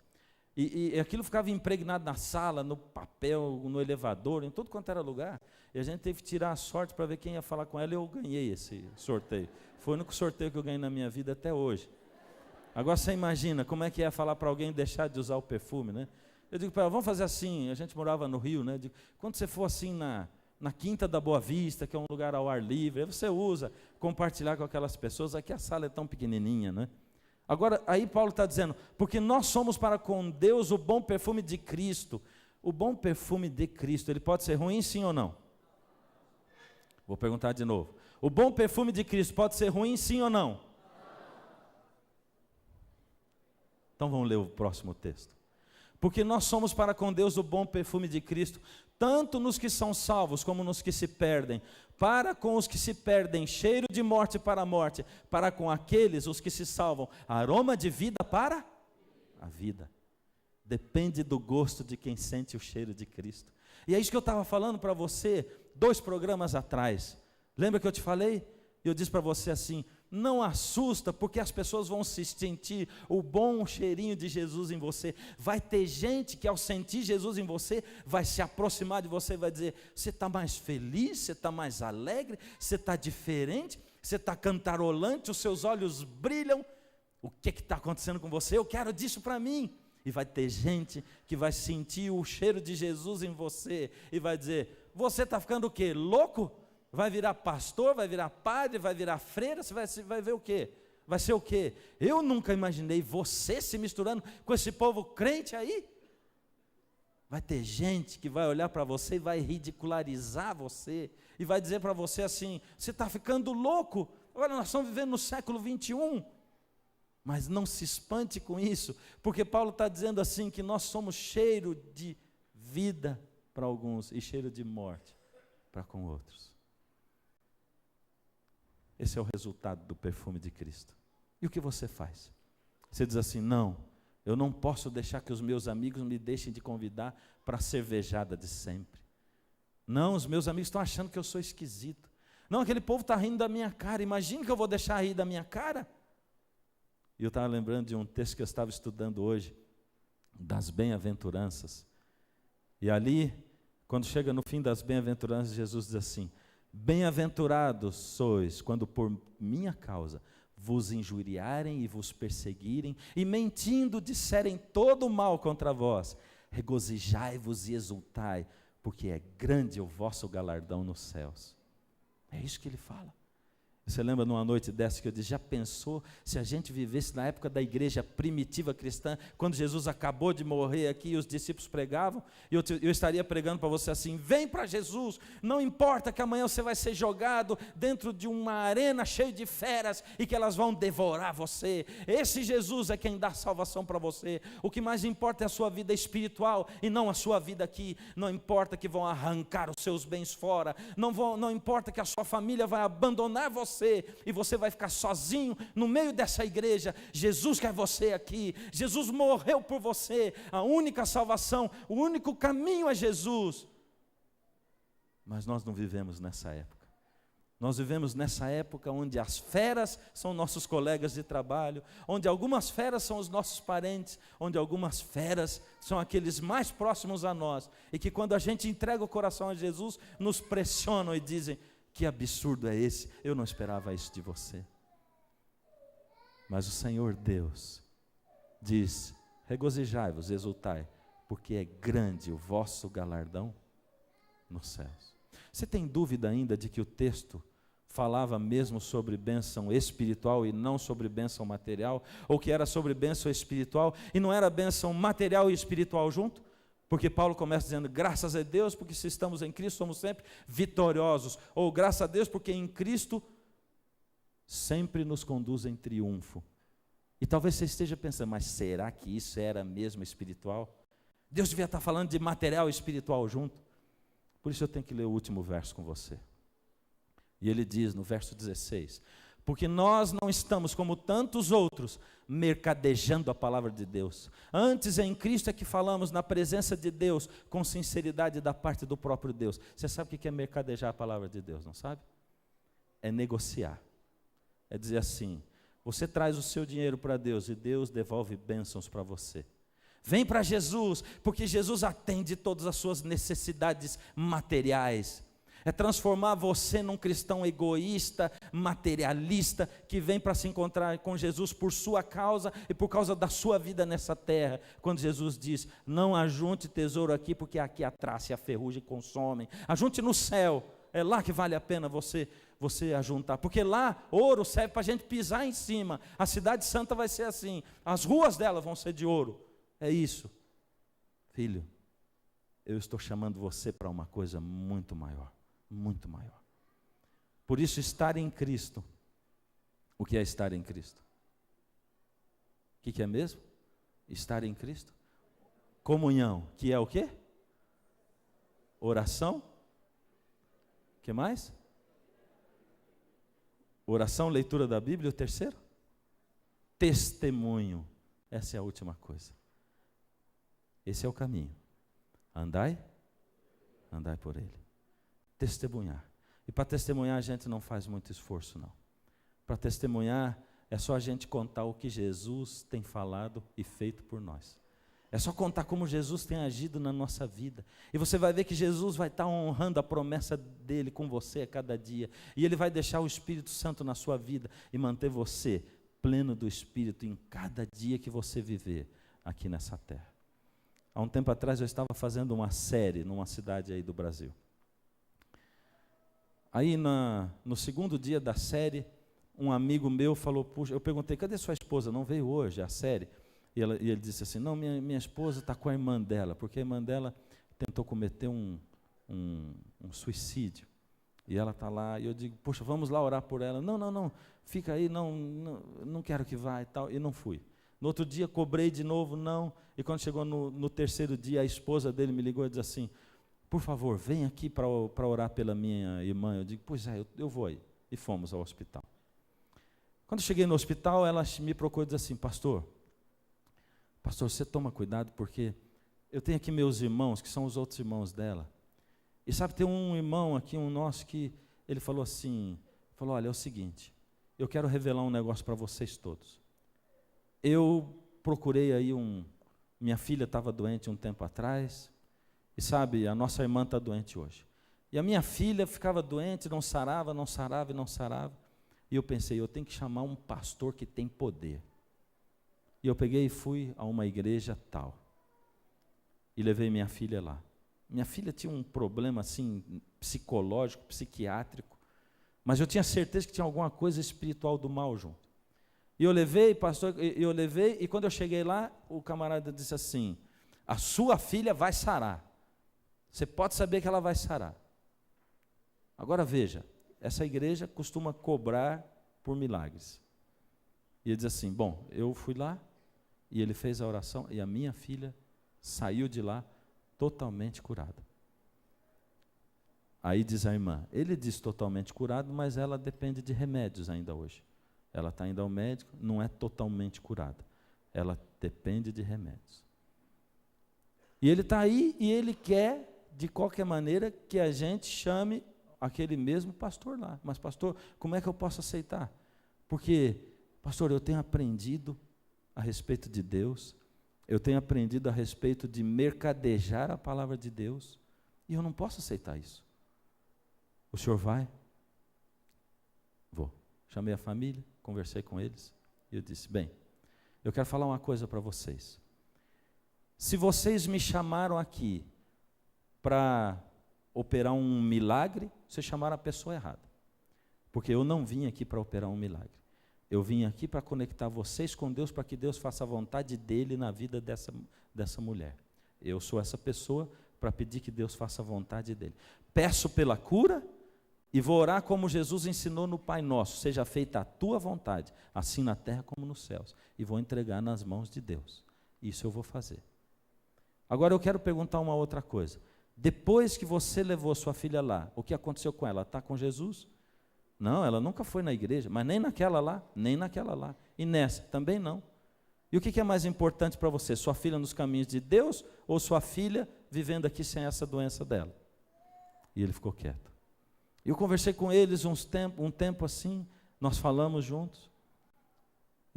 E aquilo ficava impregnado na sala, no papel, no elevador, em tudo quanto era lugar. E a gente teve que tirar a sorte para ver quem ia falar com ela, e eu ganhei esse sorteio. Foi o único sorteio que eu ganhei na minha vida até hoje. Agora você imagina como é que ia falar para alguém deixar de usar o perfume, né? Eu digo para ela, vamos fazer assim, a gente morava no Rio, né? Eu digo, quando você for assim na Quinta da Boa Vista, que é um lugar ao ar livre, aí você usa, compartilhar com aquelas pessoas, aqui a sala é tão pequenininha, né? Agora, aí Paulo está dizendo, porque nós somos para com Deus o bom perfume de Cristo. O bom perfume de Cristo, ele pode ser ruim, sim ou não? Vou perguntar de novo. O bom perfume de Cristo pode ser ruim, sim ou não? Então vamos ler o próximo texto. Porque nós somos para com Deus o bom perfume de Cristo, tanto nos que são salvos como nos que se perdem. Para com os que se perdem, cheiro de morte para a morte. Para com aqueles, os que se salvam, aroma de vida para a vida. Depende do gosto de quem sente o cheiro de Cristo. E é isso que eu estava falando para você 2 programas atrás. Lembra que eu te falei? Eu disse para você assim, não assusta, porque as pessoas vão se sentir o bom cheirinho de Jesus em você. Vai ter gente que ao sentir Jesus em você, vai se aproximar de você e vai dizer, você está mais feliz, você está mais alegre, você está diferente, você está cantarolante, os seus olhos brilham. O que está acontecendo com você? Eu quero disso para mim. E vai ter gente que vai sentir o cheiro de Jesus em você e vai dizer, você está ficando o quê? Louco? Vai virar pastor, vai virar padre, vai virar freira, você vai ver o quê? Vai ser o quê? Eu nunca imaginei você se misturando com esse povo crente aí. Vai ter gente que vai olhar para você e vai ridicularizar você, e vai dizer para você assim, você está ficando louco, agora nós estamos vivendo no século 21. Mas não se espante com isso, porque Paulo está dizendo assim, que nós somos cheiro de vida para alguns, e cheiro de morte para com outros. Esse é o resultado do perfume de Cristo. E o que você faz? Você diz assim, não, eu não posso deixar que os meus amigos me deixem de convidar para a cervejada de sempre. Não, os meus amigos estão achando que eu sou esquisito. Não, aquele povo está rindo da minha cara, imagina que eu vou deixar rir da minha cara? E eu estava lembrando de um texto que eu estava estudando hoje, das bem-aventuranças. E ali, quando chega no fim das bem-aventuranças, Jesus diz assim, bem-aventurados sois, quando por minha causa vos injuriarem e vos perseguirem, e mentindo disserem todo o mal contra vós, regozijai-vos e exultai, porque é grande o vosso galardão nos céus. É isso que ele fala. Você lembra numa noite dessa que eu disse, já pensou se a gente vivesse na época da igreja primitiva cristã, quando Jesus acabou de morrer aqui e os discípulos pregavam, e eu estaria pregando para você assim, vem para Jesus, não importa que amanhã você vai ser jogado dentro de uma arena cheia de feras e que elas vão devorar você, esse Jesus é quem dá salvação para você, o que mais importa é a sua vida espiritual e não a sua vida aqui, não importa que vão arrancar os seus bens fora, não importa que a sua família vai abandonar você, e você vai ficar sozinho no meio dessa igreja. Jesus quer você aqui, Jesus morreu por você, a única salvação, o único caminho é Jesus. Mas nós não vivemos nessa época. Nós vivemos nessa época onde as feras são nossos colegas de trabalho, onde algumas feras são os nossos parentes, onde algumas feras são aqueles mais próximos a nós, e que quando a gente entrega o coração a Jesus, nos pressionam e dizem, que absurdo é esse? Eu não esperava isso de você. Mas o Senhor Deus diz, regozijai-vos, exultai, porque é grande o vosso galardão nos céus. Você tem dúvida ainda de que o texto falava mesmo sobre bênção espiritual e não sobre bênção material? Ou que era sobre bênção espiritual e não era bênção material e espiritual junto? Porque Paulo começa dizendo, graças a Deus, porque se estamos em Cristo, somos sempre vitoriosos. Ou graças a Deus, porque em Cristo sempre nos conduz em triunfo. E talvez você esteja pensando, mas será que isso era mesmo espiritual? Deus devia estar falando de material e espiritual junto. Por isso eu tenho que ler o último verso com você. E ele diz no verso 16, porque nós não estamos como tantos outros, mercadejando a palavra de Deus. Antes em Cristo é que falamos na presença de Deus, com sinceridade da parte do próprio Deus. Você sabe o que é mercadejar a palavra de Deus, não sabe? É negociar. É dizer assim, Você traz o seu dinheiro para Deus e Deus devolve bênçãos para você. Vem para Jesus, porque Jesus atende todas as suas necessidades materiais. É transformar você num cristão egoísta, materialista, que vem para se encontrar com Jesus por sua causa e por causa da sua vida nessa terra. Quando Jesus diz, não ajunte tesouro aqui, porque aqui a traça e a ferrugem consomem. Ajunte no céu, é lá que vale a pena você ajuntar, porque lá ouro serve para a gente pisar em cima. A cidade santa vai ser assim, as ruas dela vão ser de ouro. É isso, filho, eu estou chamando você para uma coisa muito maior, muito maior. Por isso, estar em Cristo. O que é estar em Cristo? O que é mesmo? Estar em Cristo? Comunhão, que é o quê? Oração? O que mais? Oração, leitura da Bíblia, o terceiro? Testemunho. Essa é a última coisa. Esse é o caminho. Andai por ele. Testemunhar. E para testemunhar a gente não faz muito esforço, não. Para testemunhar é só a gente contar o que Jesus tem falado e feito por nós. É só contar como Jesus tem agido na nossa vida. E você vai ver que Jesus vai estar honrando a promessa dele com você a cada dia. E ele vai deixar o Espírito Santo na sua vida e manter você pleno do Espírito em cada dia que você viver aqui nessa terra. Há um tempo atrás eu estava fazendo uma série numa cidade aí do Brasil. Aí no segundo dia da série, um amigo meu falou, puxa, eu perguntei, cadê sua esposa? Não veio hoje a série? E ele disse assim, não, minha esposa está com a irmã dela, porque a irmã dela tentou cometer um suicídio. E ela está lá, e eu digo, poxa, vamos lá orar por ela. Não, fica aí, não quero que vá e tal. E não fui. No outro dia, cobrei de novo, não. E quando chegou no terceiro dia, a esposa dele me ligou e disse assim, por favor, vem aqui para orar pela minha irmã. Eu digo, pois é, eu vou aí. E fomos ao hospital. Quando cheguei no hospital, ela me procurou e disse assim, pastor, você toma cuidado, porque eu tenho aqui meus irmãos, que são os outros irmãos dela. E sabe, tem um irmão aqui, um nosso, que ele falou assim, olha, é o seguinte, eu quero revelar um negócio para vocês todos. Eu procurei aí minha filha estava doente um tempo atrás, e sabe, a nossa irmã está doente hoje. E a minha filha ficava doente, não sarava. E eu pensei, eu tenho que chamar um pastor que tem poder. E eu peguei e fui a uma igreja tal. E levei minha filha lá. Minha filha tinha um problema assim, psicológico, psiquiátrico. Mas eu tinha certeza que tinha alguma coisa espiritual do mal junto. E eu levei, pastor, e quando eu cheguei lá, o camarada disse assim, a sua filha vai sarar. Você pode saber que ela vai sarar. Agora veja, essa igreja costuma cobrar por milagres. E ele diz assim, bom, eu fui lá, e ele fez a oração, e a minha filha saiu de lá totalmente curada. Aí diz a irmã, ele diz totalmente curado, mas ela depende de remédios ainda hoje. Ela está indo ao médico, não é totalmente curada. Ela depende de remédios. E ele está aí, e ele quer, de qualquer maneira, que a gente chame aquele mesmo pastor lá. Mas pastor, como é que eu posso aceitar? Porque, pastor, eu tenho aprendido a respeito de Deus, eu tenho aprendido a respeito de mercadejar a palavra de Deus, e eu não posso aceitar isso. O senhor vai? Vou. Chamei a família, conversei com eles, e eu disse, bem, eu quero falar uma coisa para vocês. Se vocês me chamaram aqui para operar um milagre, vocês chamaram a pessoa errada. Porque eu não vim aqui para operar um milagre. Eu vim aqui para conectar vocês com Deus, para que Deus faça a vontade dele na vida dessa mulher. Eu sou essa pessoa para pedir que Deus faça a vontade dele. Peço pela cura e vou orar como Jesus ensinou no Pai Nosso. Seja feita a tua vontade, assim na terra como nos céus. E vou entregar nas mãos de Deus. Isso eu vou fazer. Agora eu quero perguntar uma outra coisa. Depois que você levou sua filha lá, o que aconteceu com ela? Ela está com Jesus? Não, ela nunca foi na igreja, mas nem naquela lá, nem naquela lá. E nessa, também não. E o que é mais importante para você? Sua filha nos caminhos de Deus ou sua filha vivendo aqui sem essa doença dela? E ele ficou quieto. E eu conversei com eles um tempo assim, nós falamos juntos.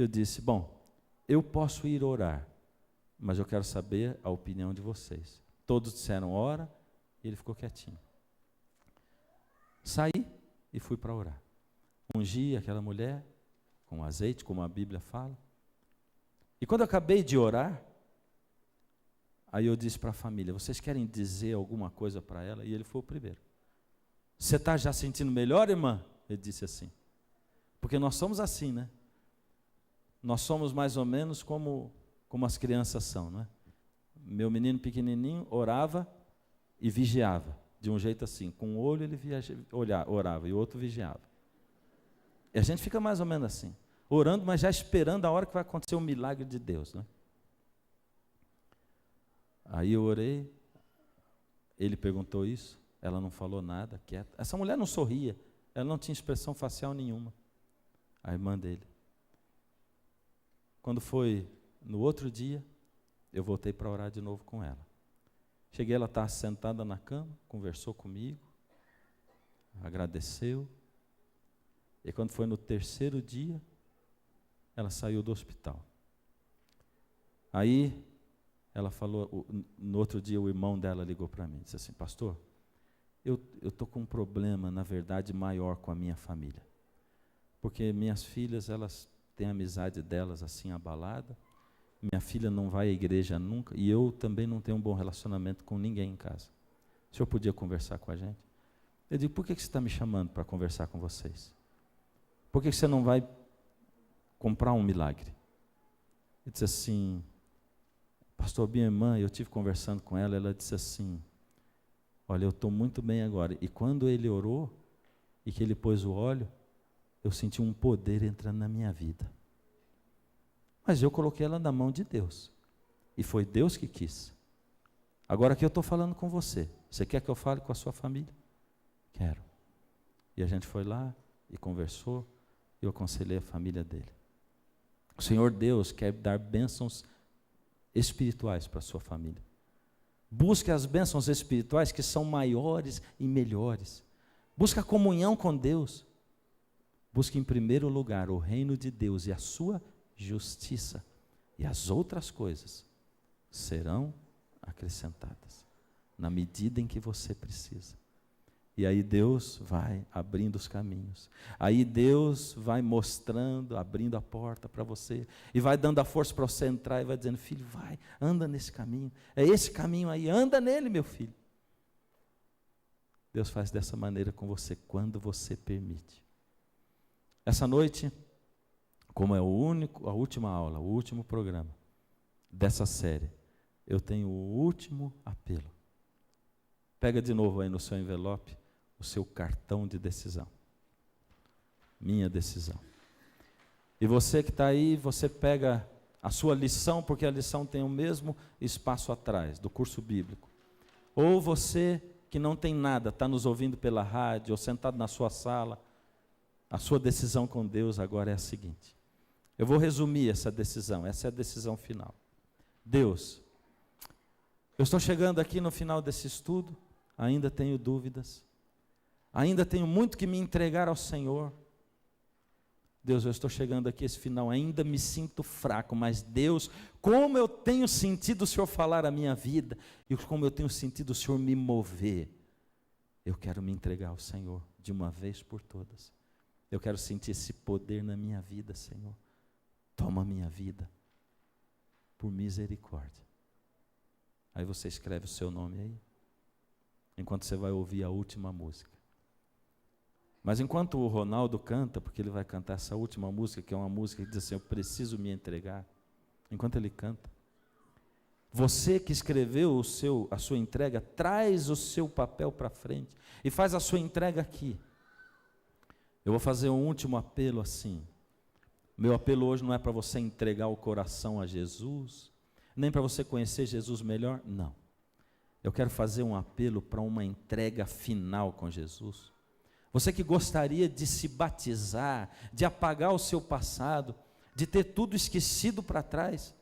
eu disse, bom, eu posso ir orar, mas eu quero saber a opinião de vocês. Todos disseram ora, e ele ficou quietinho. Saí e fui para orar. Ungi aquela mulher com azeite, como a Bíblia fala. E quando eu acabei de orar, aí eu disse para a família, vocês querem dizer alguma coisa para ela? E ele foi o primeiro. Você está já sentindo melhor, irmã? Ele disse assim. Porque nós somos assim, né? Nós somos mais ou menos como as crianças são, não é? Meu menino pequenininho orava e vigiava, de um jeito assim. Com um olho ele orava e o outro vigiava. E a gente fica mais ou menos assim, orando, mas já esperando a hora que vai acontecer o milagre de Deus, né? Aí eu orei, ele perguntou isso, ela não falou nada, quieta. Essa mulher não sorria, ela não tinha expressão facial nenhuma, a irmã dele. Quando foi no outro dia, eu voltei para orar de novo com ela. Cheguei, ela estava sentada na cama, conversou comigo, agradeceu. E quando foi no terceiro dia, ela saiu do hospital. Aí, ela falou, no outro dia o irmão dela ligou para mim, disse assim, pastor, eu estou com um problema, na verdade, maior com a minha família. Porque minhas filhas, elas têm a amizade delas assim abalada, minha filha não vai à igreja nunca, e eu também não tenho um bom relacionamento com ninguém em casa. O senhor podia conversar com a gente? Eu digo, por que você está me chamando para conversar com vocês? Por que você não vai comprar um milagre? Ele disse assim, pastor, minha irmã, eu estive conversando com ela, ela disse assim, olha, eu estou muito bem agora. E quando ele orou, e que ele pôs o óleo, eu senti um poder entrando na minha vida. Mas eu coloquei ela na mão de Deus. E foi Deus que quis. Agora que eu estou falando com você, você quer que eu fale com a sua família? Quero. E a gente foi lá e conversou, e eu aconselhei a família dele. O Senhor Deus quer dar bênçãos espirituais para a sua família. Busque as bênçãos espirituais que são maiores e melhores. Busque a comunhão com Deus. Busque em primeiro lugar o reino de Deus e a sua justiça. E as outras coisas serão acrescentadas na medida em que você precisa. E aí Deus vai abrindo os caminhos. Aí Deus vai mostrando, abrindo a porta para você. E vai dando a força para você entrar e vai dizendo, filho, vai, anda nesse caminho. É esse caminho aí, anda nele, meu filho. Deus faz dessa maneira com você, quando você permite. Essa noite, como é a última aula, o último programa dessa série, eu tenho o último apelo. Pega de novo aí no seu envelope o seu cartão de decisão. Minha decisão. E você que está aí, você pega a sua lição, porque a lição tem o mesmo espaço atrás, do curso bíblico. Ou você que não tem nada, está nos ouvindo pela rádio, ou sentado na sua sala, a sua decisão com Deus agora é a seguinte. Eu vou resumir essa decisão, essa é a decisão final. Deus, eu estou chegando aqui no final desse estudo, ainda tenho dúvidas, ainda tenho muito que me entregar ao Senhor. Deus, eu estou chegando aqui esse final, ainda me sinto fraco, mas Deus, como eu tenho sentido o Senhor falar a minha vida, e como eu tenho sentido o Senhor me mover, eu quero me entregar ao Senhor de uma vez por todas. Eu quero sentir esse poder na minha vida, Senhor. Toma a minha vida, por misericórdia. Aí você escreve o seu nome aí, enquanto você vai ouvir a última música. Mas enquanto o Ronaldo canta, porque ele vai cantar essa última música, que é uma música que diz assim, eu preciso me entregar. Enquanto ele canta, você que escreveu a sua entrega, traz o seu papel para frente e faz a sua entrega aqui. Eu vou fazer um último apelo assim. Meu apelo hoje não é para você entregar o coração a Jesus, nem para você conhecer Jesus melhor, não. Eu quero fazer um apelo para uma entrega final com Jesus. Você que gostaria de se batizar, de apagar o seu passado, de ter tudo esquecido para trás,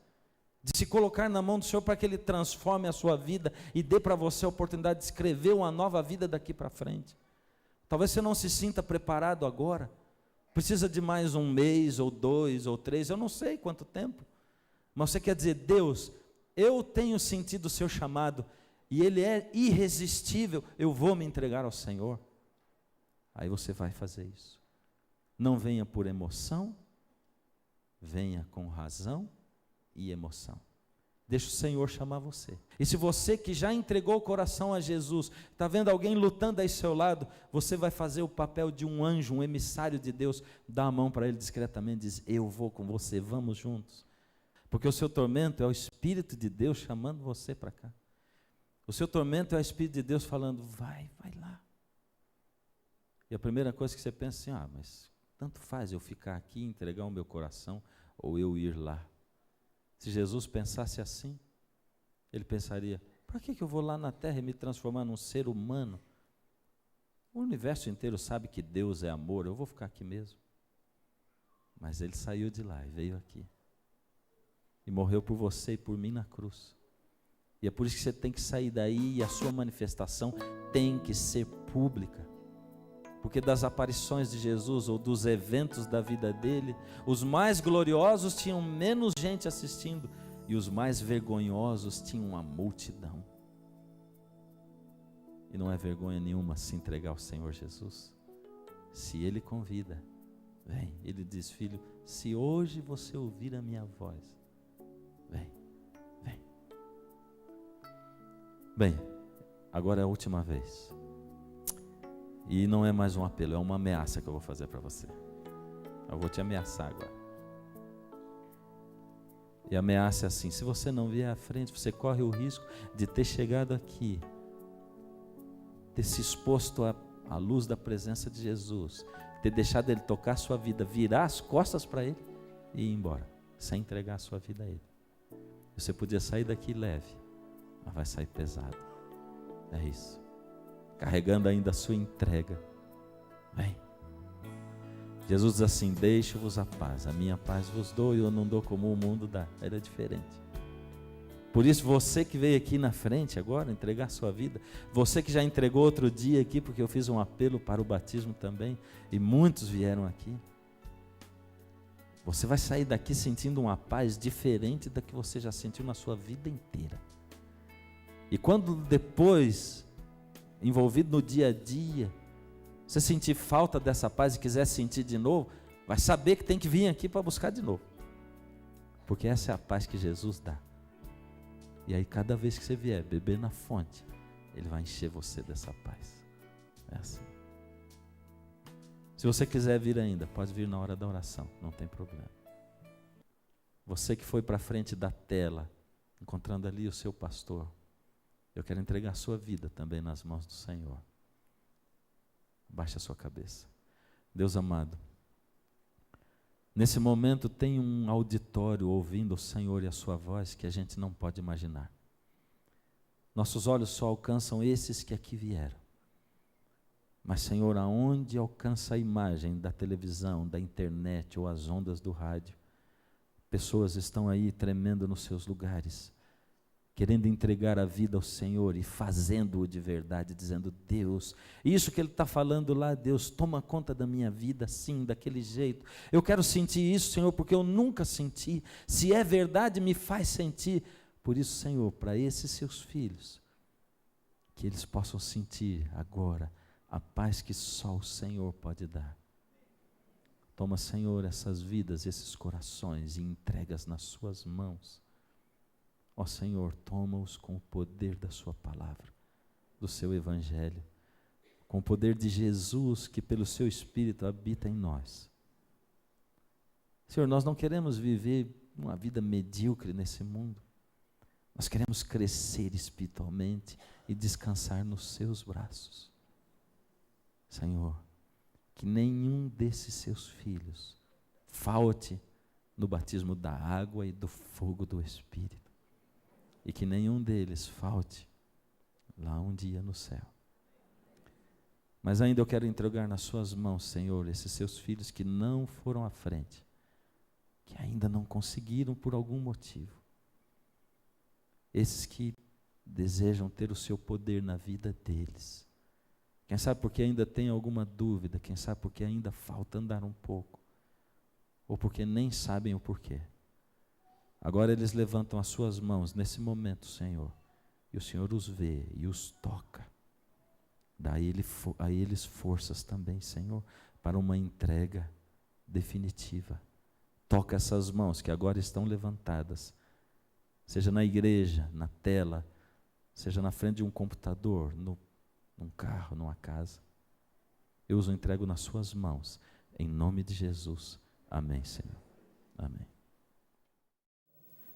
de se colocar na mão do Senhor para que Ele transforme a sua vida e dê para você a oportunidade de escrever uma nova vida daqui para frente. Talvez você não se sinta preparado agora precisa de mais um mês, ou 2, ou 3, eu não sei quanto tempo. Mas você quer dizer, Deus, eu tenho sentido o seu chamado, e ele é irresistível, eu vou me entregar ao Senhor. Aí você vai fazer isso. Não venha por emoção, venha com razão e emoção. Deixa o Senhor chamar você. E se você que já entregou o coração a Jesus, está vendo alguém lutando aí ao seu lado, você vai fazer o papel de um anjo, um emissário de Deus, dá a mão para ele discretamente e diz, eu vou com você, vamos juntos. Porque o seu tormento é o Espírito de Deus chamando você para cá. O seu tormento é o Espírito de Deus falando, vai lá. E a primeira coisa que você pensa assim, mas tanto faz eu ficar aqui, entregar o meu coração, ou eu ir lá. Se Jesus pensasse assim, ele pensaria, para que eu vou lá na terra e me transformar num ser humano? O universo inteiro sabe que Deus é amor, eu vou ficar aqui mesmo. Mas ele saiu de lá e veio aqui. E morreu por você e por mim na cruz. E é por isso que você tem que sair daí e a sua manifestação tem que ser pública. Porque das aparições de Jesus ou dos eventos da vida dele, os mais gloriosos tinham menos gente assistindo e os mais vergonhosos tinham uma multidão. E não é vergonha nenhuma se entregar ao Senhor Jesus. Se Ele convida, vem. Ele diz, filho, se hoje você ouvir a minha voz, vem. Bem, agora é a última vez. E não é mais um apelo, é uma ameaça que eu vou fazer para você. Eu vou te ameaçar agora. E a ameaça é assim, se você não vier à frente, você corre o risco de ter chegado aqui, ter se exposto à luz da presença de Jesus, ter deixado Ele tocar a sua vida, virar as costas para Ele e ir embora, sem entregar a sua vida a Ele. Você podia sair daqui leve, mas vai sair pesado. É isso. Carregando ainda a sua entrega. Vem. Jesus diz assim, deixo-vos a paz, a minha paz vos dou e eu não dou como o mundo dá. Era é diferente. Por isso você que veio aqui na frente agora, entregar a sua vida, você que já entregou outro dia aqui, porque eu fiz um apelo para o batismo também, e muitos vieram aqui. Você vai sair daqui sentindo uma paz diferente da que você já sentiu na sua vida inteira. E quando depois, envolvido no dia a dia, você sentir falta dessa paz e quiser sentir de novo, vai saber que tem que vir aqui para buscar de novo. Porque essa é a paz que Jesus dá. E aí cada vez que você vier beber na fonte, Ele vai encher você dessa paz. É assim. Se você quiser vir ainda, pode vir na hora da oração, não tem problema. Você que foi para a frente da tela, encontrando ali o seu pastor, eu quero entregar a sua vida também nas mãos do Senhor. Baixe a sua cabeça. Deus amado, nesse momento tem um auditório ouvindo o Senhor e a sua voz que a gente não pode imaginar. Nossos olhos só alcançam esses que aqui vieram. Mas, Senhor, aonde alcança a imagem da televisão, da internet ou as ondas do rádio, pessoas estão aí tremendo nos seus lugares, querendo entregar a vida ao Senhor e fazendo-o de verdade, dizendo, Deus, isso que Ele está falando lá, Deus, toma conta da minha vida assim, daquele jeito. Eu quero sentir isso, Senhor, porque eu nunca senti. Se é verdade, me faz sentir. Por isso, Senhor, para esses seus filhos, que eles possam sentir agora a paz que só o Senhor pode dar. Toma, Senhor, essas vidas, esses corações e entrega-as nas suas mãos. Ó Senhor, toma-os com o poder da sua palavra, do seu evangelho, com o poder de Jesus que pelo seu Espírito habita em nós. Senhor, nós não queremos viver uma vida medíocre nesse mundo. Nós queremos crescer espiritualmente e descansar nos seus braços. Senhor, que nenhum desses seus filhos falte no batismo da água e do fogo do Espírito. E que nenhum deles falte lá um dia no céu. Mas ainda eu quero entregar nas suas mãos, Senhor, esses seus filhos que não foram à frente, que ainda não conseguiram por algum motivo. Esses que desejam ter o seu poder na vida deles. Quem sabe porque ainda tem alguma dúvida, quem sabe porque ainda falta andar um pouco, ou porque nem sabem o porquê. Agora eles levantam as suas mãos nesse momento, Senhor, e o Senhor os vê e os toca. Daí a eles forças também, Senhor, para uma entrega definitiva. Toca essas mãos que agora estão levantadas, seja na igreja, na tela, seja na frente de um computador, num carro, numa casa. Eu os entrego nas suas mãos, em nome de Jesus. Amém, Senhor. Amém.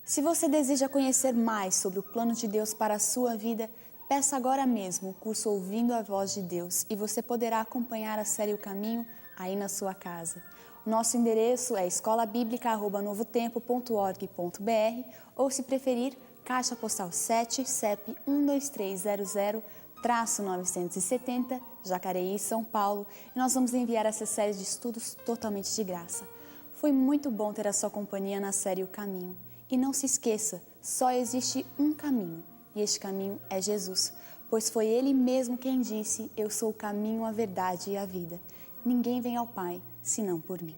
Se você deseja conhecer mais sobre o plano de Deus para a sua vida, peça agora mesmo o curso Ouvindo a Voz de Deus e você poderá acompanhar a série O Caminho aí na sua casa. O nosso endereço é escolabiblica@novotempo.org.br ou, se preferir, Caixa Postal 7, CEP 12300-970, Jacareí, São Paulo, e nós vamos enviar essa série de estudos totalmente de graça. Foi muito bom ter a sua companhia na série O Caminho. E não se esqueça, só existe um caminho, e este caminho é Jesus, pois foi Ele mesmo quem disse: eu sou o caminho, a verdade e a vida. Ninguém vem ao Pai, senão por mim.